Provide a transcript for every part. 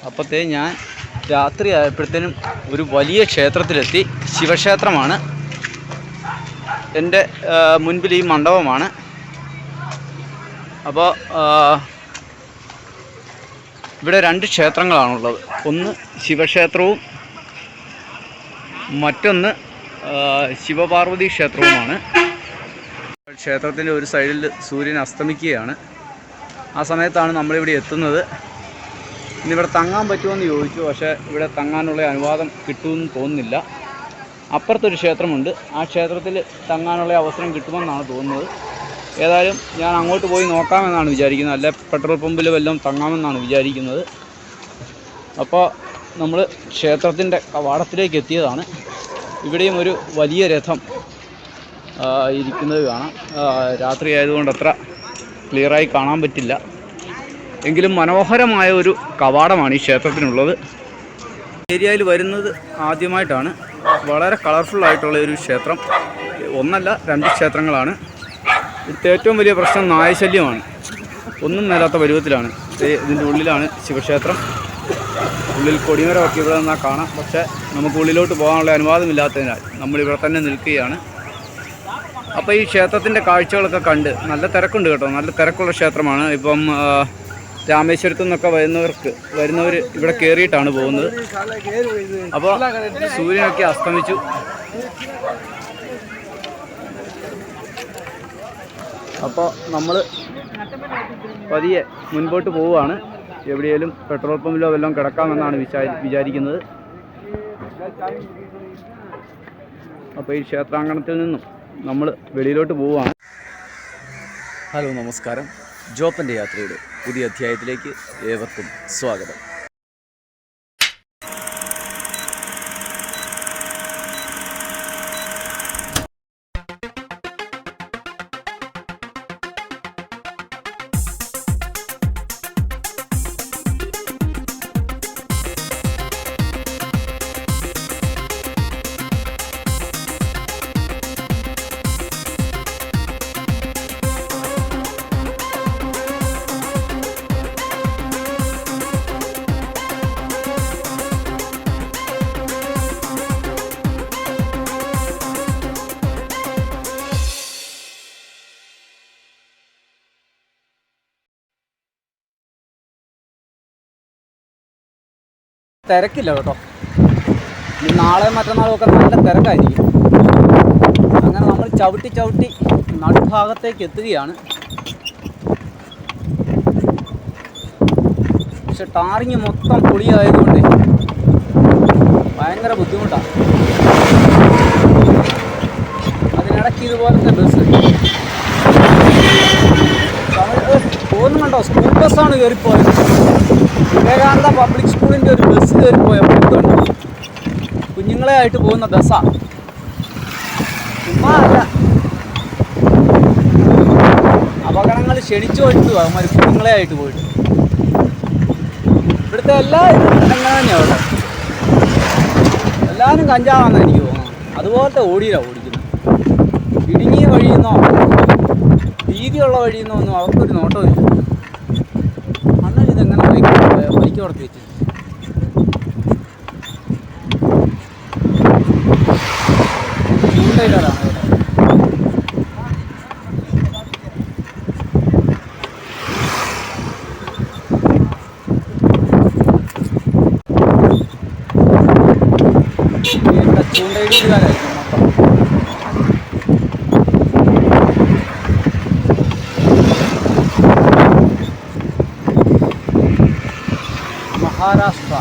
അപ്പോഴത്തേ ഞാൻ രാത്രി ആയപ്പോഴത്തേനും ഒരു വലിയ ക്ഷേത്രത്തിലെത്തി. ശിവക്ഷേത്രമാണ്. എൻ്റെ മുൻപിൽ ഈ മണ്ഡപമാണ്. അപ്പോൾ ഇവിടെ 2 ക്ഷേത്രങ്ങളാണുള്ളത്. ഒന്ന് ശിവക്ഷേത്രവും മറ്റൊന്ന് ശിവപാർവതി ക്ഷേത്രവുമാണ്. ക്ഷേത്രത്തിൻ്റെ ഒരു സൈഡിൽ സൂര്യൻ അസ്തമിക്കുകയാണ്. ആ സമയത്താണ് നമ്മളിവിടെ എത്തുന്നത്. ഇന്നിവിടെ തങ്ങാൻ പറ്റുമെന്ന് ചോദിച്ചു. പക്ഷേ ഇവിടെ തങ്ങാനുള്ള അനുവാദം കിട്ടുമെന്ന് തോന്നുന്നില്ല. അപ്പുറത്തൊരു ക്ഷേത്രമുണ്ട്. ആ ക്ഷേത്രത്തിൽ തങ്ങാനുള്ള അവസരം കിട്ടുമെന്നാണ് തോന്നുന്നത്. ഏതായാലും ഞാൻ അങ്ങോട്ട് പോയി നോക്കാമെന്നാണ് വിചാരിക്കുന്നത്. അല്ലെ പെട്രോൾ പമ്പിൽ വല്ലതും തങ്ങാമെന്നാണ് വിചാരിക്കുന്നത്. അപ്പോൾ നമ്മൾ ക്ഷേത്രത്തിൻ്റെ കവാടത്തിലേക്ക് എത്തിയതാണ്. ഇവിടെയും ഒരു വലിയ രഥം ഇരിക്കുന്നത് കാണാം. രാത്രി ആയതുകൊണ്ട് അത്ര ക്ലിയറായി കാണാൻ പറ്റില്ല. എങ്കിലും മനോഹരമായ ഒരു കവാടമാണ് ഈ ക്ഷേത്രത്തിനുള്ളത്. ഏരിയയിൽ വരുന്നത് ആദ്യമായിട്ടാണ്. വളരെ കളർഫുള്ളായിട്ടുള്ള ഒരു ക്ഷേത്രം. ഒന്നല്ല 2 ക്ഷേത്രങ്ങളാണ്. ഇവിടുത്തെ ഏറ്റവും വലിയ പ്രശ്നം നായശല്യമാണ്. ഒന്നും മേലാത്ത പരുവത്തിലാണ്. ഇതിൻ്റെ ഉള്ളിലാണ് ശിവക്ഷേത്രം. ഉള്ളിൽ കൊടിമരമൊക്കെ ഇവിടെ നിന്നാൽ കാണാം. പക്ഷേ നമുക്ക് ഉള്ളിലോട്ട് പോകാനുള്ള അനുവാദമില്ലാത്തതിനാൽ നമ്മളിവിടെ തന്നെ നിൽക്കുകയാണ്. അപ്പോൾ ഈ ക്ഷേത്രത്തിൻ്റെ കാഴ്ചകളൊക്കെ കണ്ട് നല്ല തിരക്കുണ്ട് കേട്ടോ. നല്ല തിരക്കുള്ള ക്ഷേത്രമാണ്. ഇപ്പം രാമേശ്വരത്തു നിന്നൊക്കെ വരുന്നവർ ഇവിടെ കയറിയിട്ടാണ് പോകുന്നത്. അപ്പോൾ സൂര്യനൊക്കെ അസ്തമിച്ചു. അപ്പോൾ നമ്മൾ പതിയെ മുൻപോട്ട് പോവുകയാണ്. എവിടെയെങ്കിലും പെട്രോൾ പമ്പിലോ വല്ലതും കിടക്കാമെന്നാണ് വിചാരിക്കുന്നത്. അപ്പോൾ ഈ ക്ഷേത്രാങ്കണത്തിൽ നിന്നും നമ്മൾ വെളിയിലോട്ട് പോവുകയാണ്. ഹലോ, നമസ്കാരം. ജോപ്പൻ്റെ യാത്രയുടെ പുതിയ അധ്യായത്തിലേക്ക് ഏവർക്കും സ്വാഗതം. തിരക്കില്ല കേട്ടോ. നാളെ മറ്റന്നാളും ഒക്കെ നല്ല തിരക്കായിരിക്കും. അങ്ങനെ നമ്മൾ ചവിട്ടി നടുഭാഗത്തേക്ക് എത്തുകയാണ്. പക്ഷെ ടാറിങ് മൊത്തം പൊളിയായതുകൊണ്ട് ഭയങ്കര ബുദ്ധിമുട്ടാണ്. അതിനിടയ്ക്ക് ഇതുപോലത്തെ ബസ് പോകുന്നുണ്ടോ? സ്കൂൾ ബസ്സാണ് കയറിപ്പോയത്. വിവേകാനന്ദ പബ്ലിക് സ്കൂളിൻ്റെ ഒരു ബസ് കയറിപ്പോയപ്പോൾ കുഞ്ഞുങ്ങളെ ആയിട്ട് പോകുന്ന ബസ്സാണ്. ചുമ്മാ അല്ല, അപകടങ്ങൾ ക്ഷണിച്ചു പോയിട്ട് അവന്മാർ കുഞ്ഞുങ്ങളെ ആയിട്ട് പോയിട്ട്. ഇവിടുത്തെ എല്ലാവരും അങ്ങനെ തന്നെയാണ്. എല്ലാവരും കഞ്ചാവാണെന്ന് എനിക്ക് തോന്നുന്നു. അതുപോലത്തെ ഓടിയിലാണ് ഓടിക്കുന്നത്. ഇടുങ്ങിയ വഴിയെന്നോ വീതിയുള്ള വഴിയെന്നോ ഒന്നും അവർക്കൊരു നോട്ടമില്ല. അണ്ണൻ ഇതെങ്ങനെ ബൈക്ക് കൊടുത്ത് വെച്ചു. ചൂണ്ടയിലാണ് ചൂണ്ടയിടുകാരായിരിക്കും മൊത്തം. മഹാരാഷ്ട്ര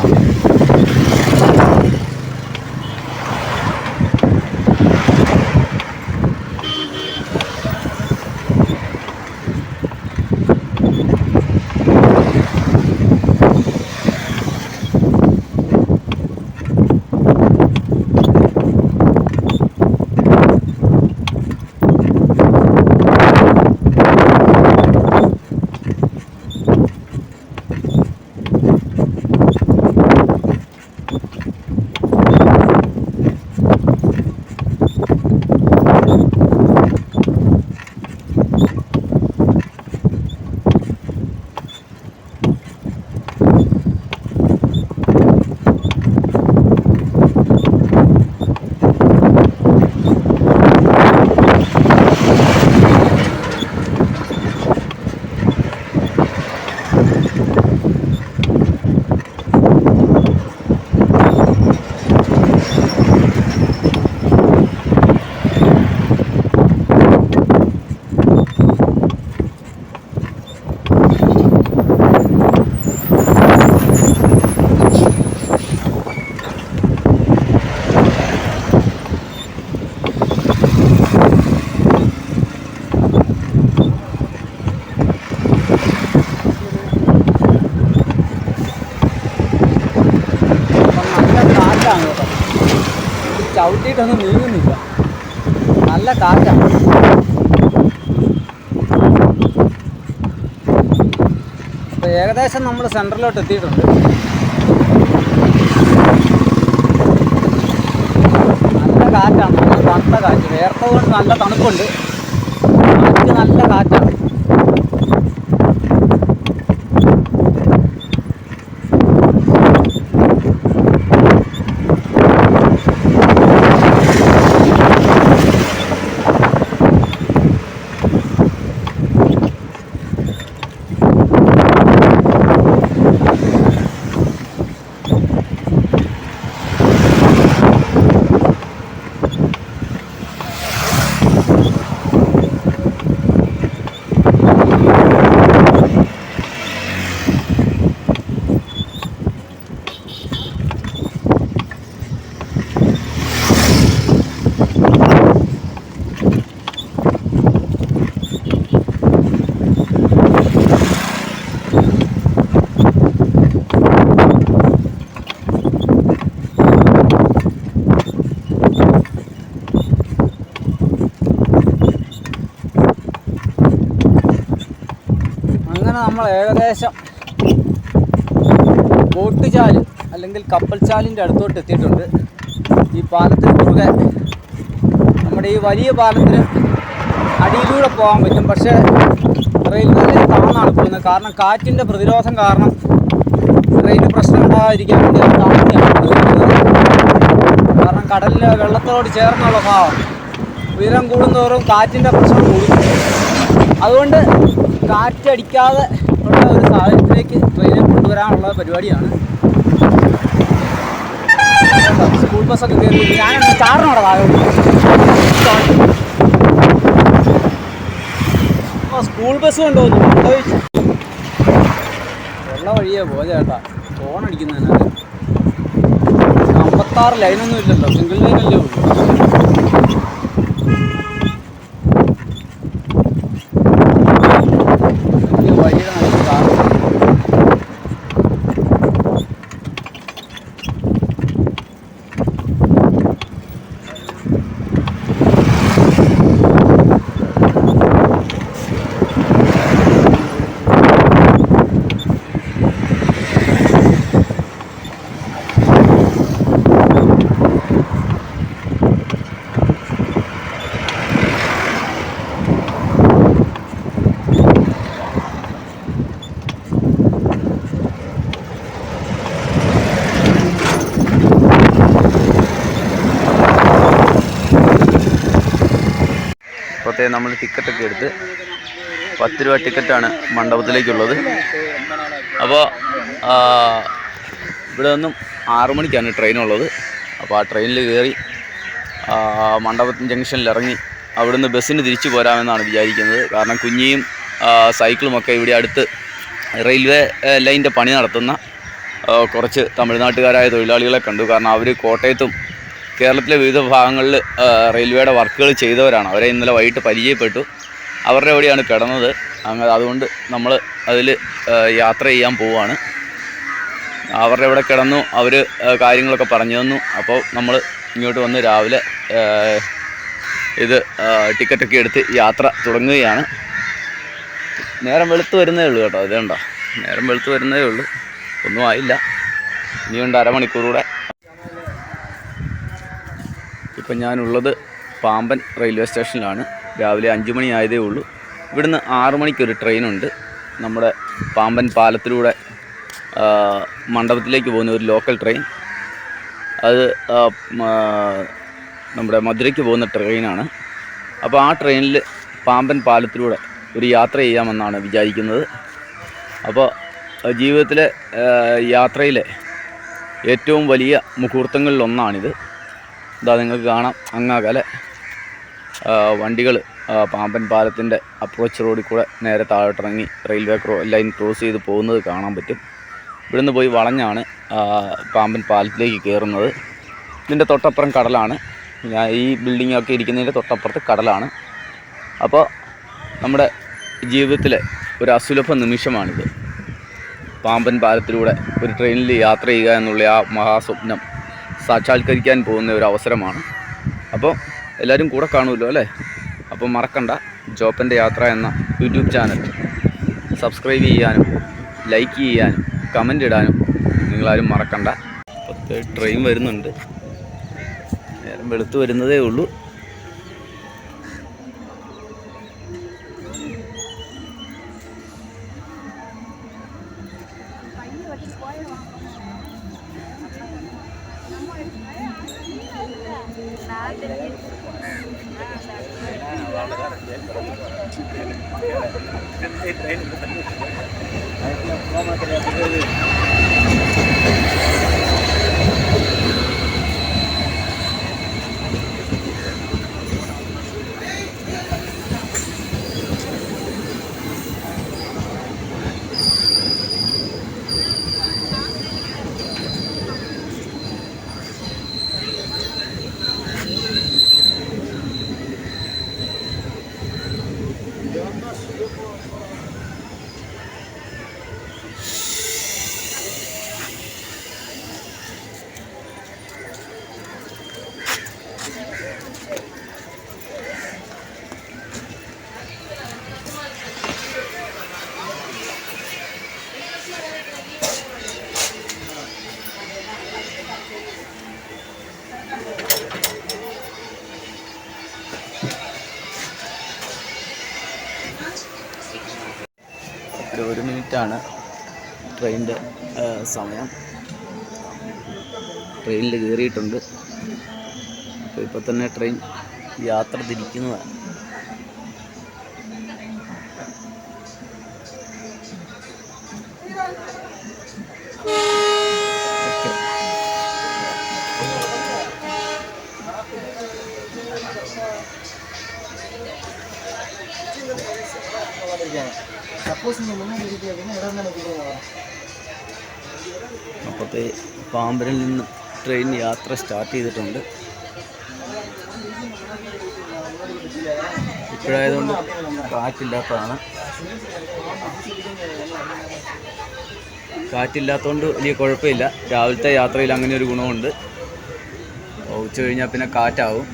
ചവിട്ടിയിട്ടൊന്നും നീങ്ങുന്നില്ല, നല്ല കാറ്റാണ്. അപ്പോൾ ഏകദേശം നമ്മൾ സെൻറ്ററിലോട്ട് എത്തിയിട്ടുണ്ട്. നല്ല കാറ്റാണ്, നല്ല തണുത്ത കാറ്റ്. വേർത്തത് കൊണ്ട് നല്ല തണുപ്പുണ്ട്, കാറ്റ് നല്ല കാറ്റാണ്. അങ്ങനെ നമ്മൾ ഏകദേശം ബോട്ടുചാല് അല്ലെങ്കിൽ കപ്പൽച്ചാലിൻ്റെ അടുത്തോട്ട് എത്തിയിട്ടുണ്ട്. ഈ പാലത്തിന് കുറുകെ നമ്മുടെ ഈ വലിയ പാലത്തിന് അടിയിലൂടെ പോകാൻ പറ്റും. പക്ഷേ റെയിൽവേ ലൈൻ താഴ്ന്നാണ് പോകുന്നത്. കാരണം കാറ്റിൻ്റെ പ്രതിരോധം കാരണം ട്രെയിന് പ്രശ്നം ഉണ്ടാകാതിരിക്കാൻ വേണ്ടി അത് താഴ്ത്തിയാണ് പോകുന്നത്. കാരണം കടലിലെ വെള്ളത്തോട് ചേർന്നുള്ള ഭാഗം ഉയരം കൂടുന്തോറും കാറ്റിൻ്റെ പ്രശ്നം കൂടും. അതുകൊണ്ട് കാറ്റടിക്കാതെ ഉള്ള ഒരു സാഹചര്യത്തിലേക്ക് ട്രെയിനെ കൊണ്ടുവരാനുള്ള പരിപാടിയാണ്. സ്കൂൾ ബസ്സൊക്കെ കയറി ഞാനൊന്ന് ചാറിനോടെ താഴോട്ട്. സ്കൂൾ ബസ് കൊണ്ടുപോകുന്നു, വെള്ള വഴിയേ പോലെ ചേട്ടാ. ഫോണടിക്കുന്നതിനാല് 56 ലൈനൊന്നും ഇല്ലല്ലോ, സിംഗിൾ ലൈനല്ലേ ഉള്ളൂ. വഴിയുടെ നല്ല കാറ്. ഇപ്പോഴത്തെ നമ്മൾ ടിക്കറ്റൊക്കെ എടുത്ത് 10 രൂപ ടിക്കറ്റാണ് മണ്ഡപത്തിലേക്കുള്ളത്. അപ്പോൾ ഇവിടെ നിന്നും 6 മണിക്കാണ് ട്രെയിനുള്ളത്. അപ്പോൾ ആ ട്രെയിനിൽ കയറി മണ്ഡപം ജംഗ്ഷനിൽ ഇറങ്ങി അവിടുന്ന് ബസ്സിന് തിരിച്ചു പോരാമെന്നാണ് വിചാരിക്കുന്നത്. കാരണം കുഞ്ഞിയും സൈക്കിളുമൊക്കെ ഇവിടെ അടുത്ത് റെയിൽവേ ലൈനിൻ്റെ പണി നടത്തുന്ന കുറച്ച് തമിഴ്നാട്ടുകാരായ തൊഴിലാളികളെ കണ്ടു. കാരണം അവർ കോട്ടയത്തും കേരളത്തിലെ വിവിധ ഭാഗങ്ങളിൽ റെയിൽവേയുടെ വർക്കുകൾ ചെയ്തവരാണ്. അവരെ ഇന്നലെ വൈകിട്ട് പരിചയപ്പെട്ടു. അവരുടെ എവിടെയാണ് കിടന്നത്. അതുകൊണ്ട് നമ്മൾ അതിൽ യാത്ര ചെയ്യാൻ പോവുകയാണ്. അവരുടെ എവിടെ കിടന്നു, അവർ കാര്യങ്ങളൊക്കെ പറഞ്ഞു തന്നു. അപ്പോൾ നമ്മൾ ഇങ്ങോട്ട് വന്ന് രാവിലെ ഇത് ടിക്കറ്റൊക്കെ എടുത്ത് യാത്ര തുടങ്ങുകയാണ്. നേരം വെളുത്ത് വരുന്നേ ഉള്ളൂ കേട്ടോ. അത് കണ്ടോ, നേരം വെളുത്ത് വരുന്നതേ ഉള്ളൂ, ഒന്നും ആയില്ല. ഇനിയുണ്ട് അരമണിക്കൂർ കൂടെ. ഇപ്പം ഞാനുള്ളത് പാമ്പൻ റെയിൽവേ സ്റ്റേഷനിലാണ്. രാവിലെ 5 മണി ആയതേ ഉള്ളൂ. ഇവിടുന്ന് 6 മണിക്കൊരു ട്രെയിനുണ്ട്. നമ്മുടെ പാമ്പൻ പാലത്തിലൂടെ മണ്ഡപത്തിലേക്ക് പോകുന്ന ഒരു ലോക്കൽ ട്രെയിൻ. അത് നമ്മുടെ മധുരയ്ക്ക് പോകുന്ന ട്രെയിനാണ്. അപ്പോൾ ആ ട്രെയിനിൽ പാമ്പൻ പാലത്തിലൂടെ ഒരു യാത്ര ചെയ്യാമെന്നാണ് വിചാരിക്കുന്നത്. അപ്പോൾ ജീവിതത്തിലെ യാത്രയിലെ ഏറ്റവും വലിയ മുഹൂർത്തങ്ങളിലൊന്നാണിത്. ഇതാ നിങ്ങൾക്ക് കാണാം, അങ്ങകലെ വണ്ടികൾ പാമ്പൻ പാലത്തിൻ്റെ അപ്രോച്ച് റോഡിൽ കൂടെ നേരെ താഴോട്ടിറങ്ങി റെയിൽവേ ലൈൻ ക്രോസ് ചെയ്ത് പോകുന്നത് കാണാൻ പറ്റും. ഇവിടുന്ന് പോയി വളഞ്ഞാണ് പാമ്പൻ പാലത്തിലേക്ക് കയറുന്നത്. ഇതിൻ്റെ തൊട്ടപ്പുറം കടലാണ്. ഞാൻ ഈ ബിൽഡിങ്ങൊക്കെ ഇരിക്കുന്നതിൻ്റെ തൊട്ടപ്പുറത്ത് കടലാണ്. അപ്പോൾ നമ്മുടെ ജീവിതത്തിലെ ഒരു അസുലഭ നിമിഷമാണിത്. പാമ്പൻ പാലത്തിലൂടെ ഒരു ട്രെയിനിൽ യാത്ര ചെയ്യുക എന്നുള്ള ആ മഹാസ്വപ്നം സാക്ഷാത്കരിക്കാൻ പോകുന്ന ഒരു അവസരമാണ്. അപ്പോൾ എല്ലാവരും കൂടെ കാണുമല്ലോ അല്ലേ? അപ്പോൾ മറക്കണ്ട, ജോപ്പൻ്റെ യാത്ര എന്ന യൂട്യൂബ് ചാനൽ സബ്സ്ക്രൈബ് ചെയ്യാനും ലൈക്ക് ചെയ്യാനും കമൻ്റ് ഇടാനും നിങ്ങളാരും മറക്കണ്ട. അപ്പോൾ ട്രെയിൻ വരുന്നുണ്ട്, നേരം വെളുത്ത് വരുന്നതേ ഉള്ളൂ. ഒരു 1 മിനിറ്റാണ് ട്രെയിനിൻ്റെ സമയം. ട്രെയിനിൽ കയറിയിട്ടുണ്ട്. അപ്പോൾ ഇപ്പോൾ തന്നെ ട്രെയിൻ യാത്ര തിരിക്കുന്നതാണ്. അപ്പോഴത്തെ പാമ്പനിൽ നിന്ന് ട്രെയിൻ യാത്ര സ്റ്റാർട്ട് ചെയ്തിട്ടുണ്ട്. ഇപ്പോഴായതുകൊണ്ട് കാറ്റില്ലാത്തതാണ്. കാറ്റില്ലാത്തതുകൊണ്ട് വലിയ കുഴപ്പമില്ല. രാവിലത്തെ യാത്രയിൽ അങ്ങനെ ഒരു ഗുണമുണ്ട്. ഉച്ച കഴിഞ്ഞാൽ പിന്നെ കാറ്റാവും.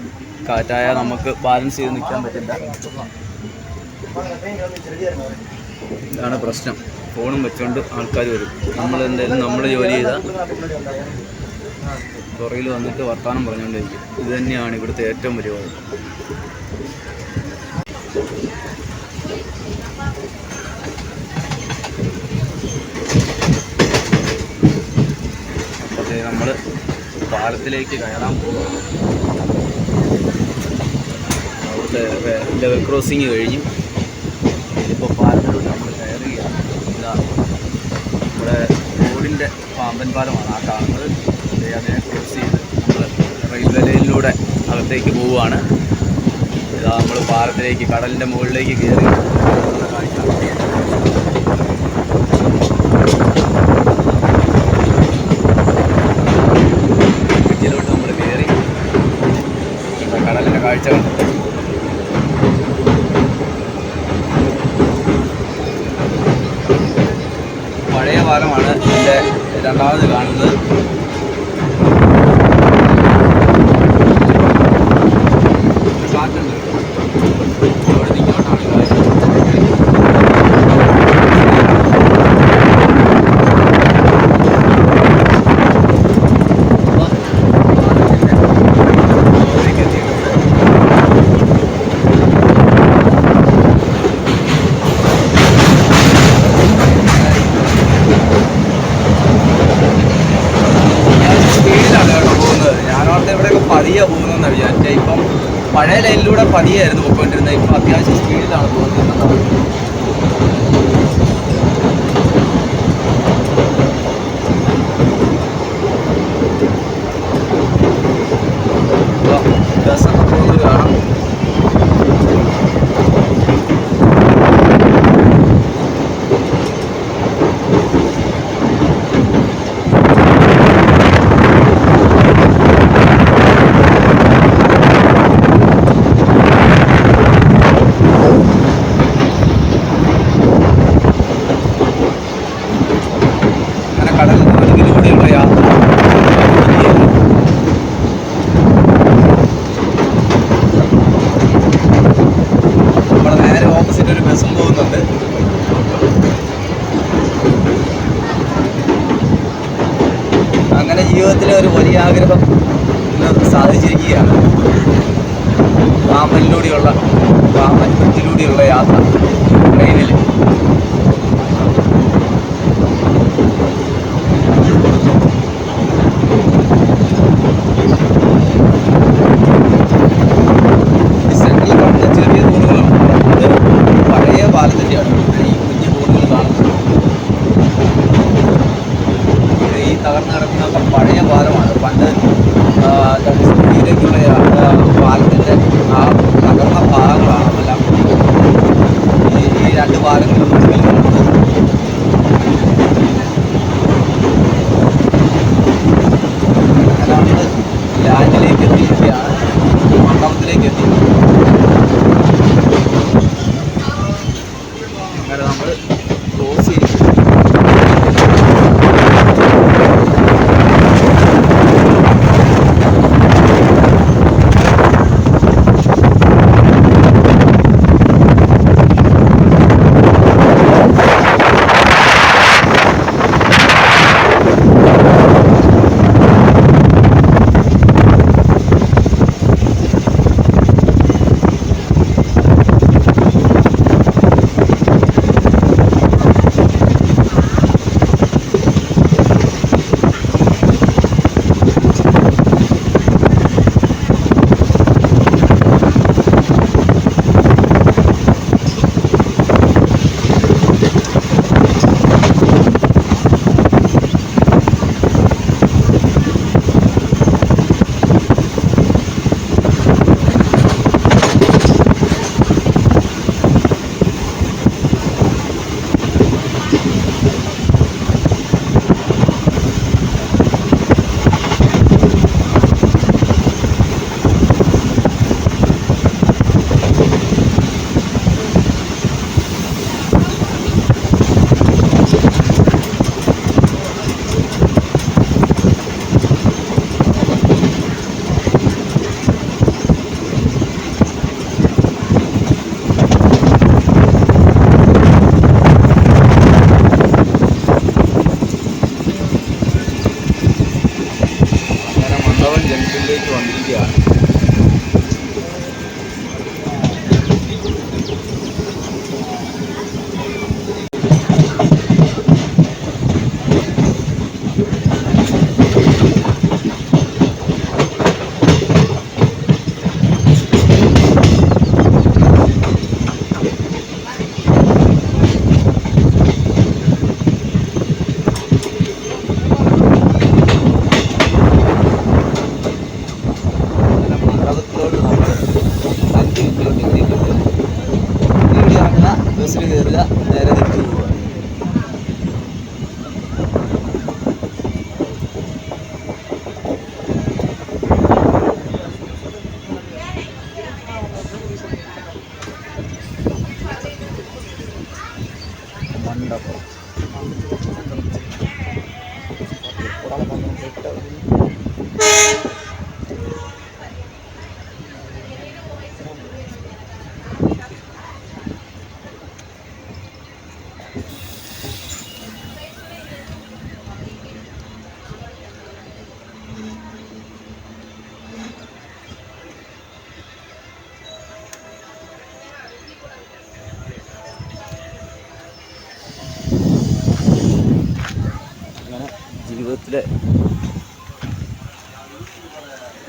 കാറ്റായാൽ നമുക്ക് ബാലൻസ് ചെയ്ത് നിൽക്കാൻ പറ്റില്ല. ഇതാണ് പ്രശ്നം. ഫോണും വെച്ചുകൊണ്ട് ആൾക്കാർ വരും. നമ്മളെന്തായാലും നമ്മൾ ജോലി ചെയ്താൽ പുറകിൽ വന്നിട്ട് വർത്തമാനം പറഞ്ഞുകൊണ്ടിരിക്കും. ഇത് തന്നെയാണ് ഇവിടുത്തെ ഏറ്റവും വലിയ കുഴപ്പം. അപ്പോൾ നമ്മൾ പാലത്തിലേക്ക് കയറാൻ പോകും. അവിടുത്തെ ലെവൽ ക്രോസിങ് കഴിഞ്ഞു. ഇപ്പോൾ പാലത്തിലൂടെ നമ്മൾ കയറുകയാണ്. ഇതാ നമ്മുടെ റോഡിൻ്റെ പാമ്പൻ പാലമാണ് ആ കാണുന്നത്. അതിനെ ക്രോസ് ചെയ്ത് നമ്മൾ റെയിൽവേ ലൈനിലൂടെ അകത്തേക്ക് പോവുകയാണ്. ഇതാ നമ്മൾ പാലത്തിലേക്ക്, കടലിൻ്റെ മുകളിലേക്ക് കയറി കാഴ്ച. ബ്രിഡ്ജിലോട്ട് നമ്മൾ കയറി കടലിൻ്റെ കാഴ്ച കണ്ടു. പഴയ പാലമാണ് ഇതിൻ്റെ രണ്ടാമത് കാണുന്നത്. കാറ്റുണ്ട്. അവിടെ ഇങ്ങോട്ടാണ് പതിയെ പോകുന്നതെന്ന് വിചാരിച്ചാൽ. ഇപ്പം പഴയ ലൈനിലൂടെ പതിയായിരുന്നു പോയിക്കൊണ്ടിരുന്നത്. ഇപ്പം അത്യാവശ്യം സ്പീഡിലാണ് പോകുന്നത്. ബസ്സൊക്കെ പോകുന്നത് കാണാം. അങ്ങനെ ജീവിതത്തിലെ ഒരു വലിയ ആഗ്രഹം ഇന്ന് സാധിച്ചിരിക്കുകയാണ്. പാമ്പൻ ബ്രിഡ്ജിലൂടെയുള്ള യാത്ര ട്രെയിനിൽ. സെൻട്രൽ കാണുന്ന ചെറിയ തൂണുകളാണ്, അത് പഴയ പാലത്തിൻ്റെയാണ്. ഈ കുഞ്ഞു തൂണുകൾ കാണുന്നത് ഈ തകർന്നു കിടക്കുന്ന പഴയ പാലമാണ്. പണ്ട് ധനുഷ്കോടിയിലേക്കുള്ള പാലത്തിൻ്റെ ആ തകർന്ന ഭാഗങ്ങളാണ് എല്ലാം ഈ രണ്ട് പാലങ്ങളും മുന്നിൽ കാണുന്നത്. നമ്മൾ ലാൻഡിലേക്ക് എത്തിയിരിക്കുകയാണ്, മണ്ഡപത്തിലേക്ക് എത്തി. അങ്ങനെ നമ്മൾ ക്രോസ് ചെയ്തിരിക്കും. ജംഗ്ഷനിലേക്ക് വന്നിരിക്കുകയാണ്. ബസ്സിൽ കയറുക, നേരെ തിരിച്ചു പോവുക. മണ്ഡപം ജീവിതത്തിലെ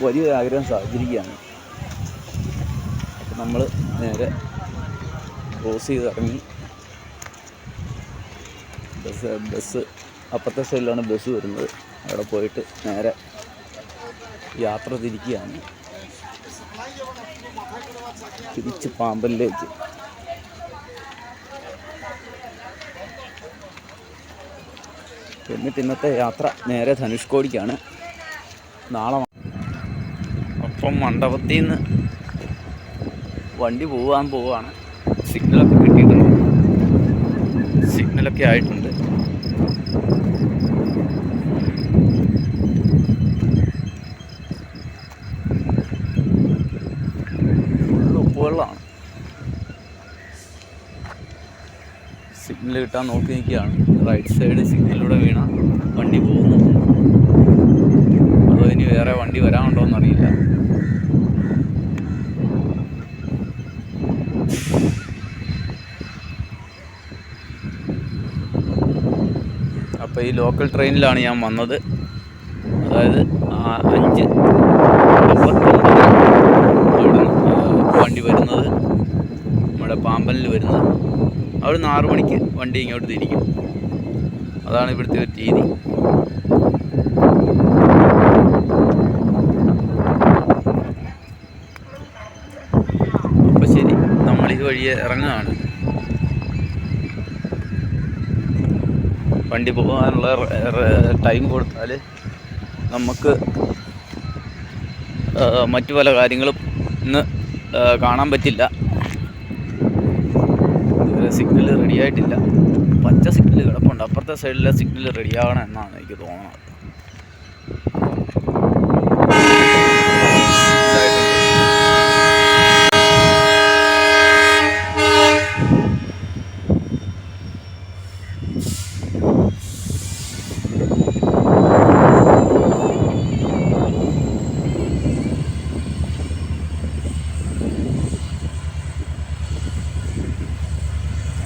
വലിയൊരു ആഗ്രഹം സാധിച്ചിരിക്കുകയാണ്. അപ്പം നമ്മൾ നേരെ ക്രോസ് ചെയ്ത് ഇറങ്ങി. ബസ് അപ്പുറത്തെ സൈഡിലാണ് ബസ് വരുന്നത്. അവിടെ പോയിട്ട് നേരെ യാത്ര തിരിക്കുകയാണ് തിരിച്ച് പാമ്പനിലേക്ക്. എന്നിട്ട് ഇന്നത്തെ യാത്ര നേരെ ധനുഷ്കോടിക്കാണ്. നാളെ അപ്പം മണ്ഡപത്തിൽ നിന്ന് വണ്ടി പോവാണ്. സിഗ്നലൊക്കെ കിട്ടിയിട്ടുണ്ട്, സിഗ്നലൊക്കെ ആയിട്ടുണ്ട്. ഉപ്പുവെള്ളമാണ്. സിഗ്നൽ കിട്ടാൻ നോക്കി നിൽക്കുകയാണ്. റൈറ്റ് സൈഡ് സിഗ്നലിലൂടെ വീണ വണ്ടി പോകുന്നു. വണ്ടി വരാനുണ്ടോ എന്നറിയില്ല. അപ്പോൾ ഈ ലോക്കൽ ട്രെയിനിലാണ് ഞാൻ വന്നത്. അതായത് 5:59 അവിടെ വണ്ടി വരുന്നത്, നമ്മുടെ പാമ്പനിൽ വരുന്നത്. അവിടുന്ന് 6 മണിക്ക് വണ്ടി ഇങ്ങോട്ട് തിരിക്കും. അതാണ് ഇവിടുത്തെ ഒരു രീതി. അപ്പോൾ ശരി, നമ്മൾ ഈ വഴിയെ ഇറങ്ങുകയാണ്. വണ്ടി പോകാനുള്ള ടൈം കൊടുത്താൽ നമുക്ക് മറ്റു പല കാര്യങ്ങളും ഇന്ന് കാണാൻ പറ്റില്ല. ഇതുവരെ സിഗ്നൽ റെഡി ആയിട്ടില്ല. പച്ച സിഗ്നൽ കിടപ്പുണ്ട്. അപ്പുറത്തെ സൈഡിലെ സിഗ്നൽ റെഡിയാവണം എന്നാണ് എനിക്ക് തോന്നുന്നത്.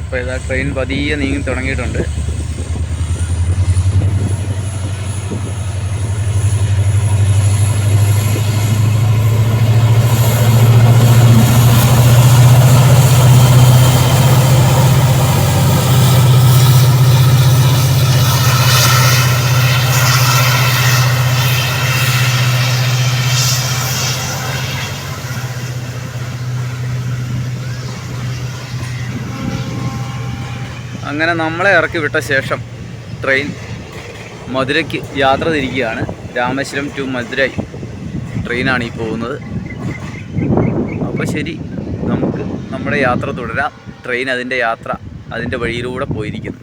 അപ്പോൾ ഇതാ ട്രെയിൻ പതിയെ നീങ്ങി തുടങ്ങിയിട്ടുണ്ട്. അങ്ങനെ നമ്മളെ ഇറക്കി വിട്ട ശേഷം ട്രെയിൻ മധുരയ്ക്ക് യാത്ര തിരിക്കുകയാണ്. രാമേശ്വരം ടു മധുരൈ ട്രെയിനാണ് ഈ പോകുന്നത്. അപ്പോൾ ശരി, നമുക്ക് നമ്മുടെ യാത്ര തുടരാം. ട്രെയിൻ അതിൻ്റെ വഴിയിലൂടെ പോയിരിക്കുന്നു.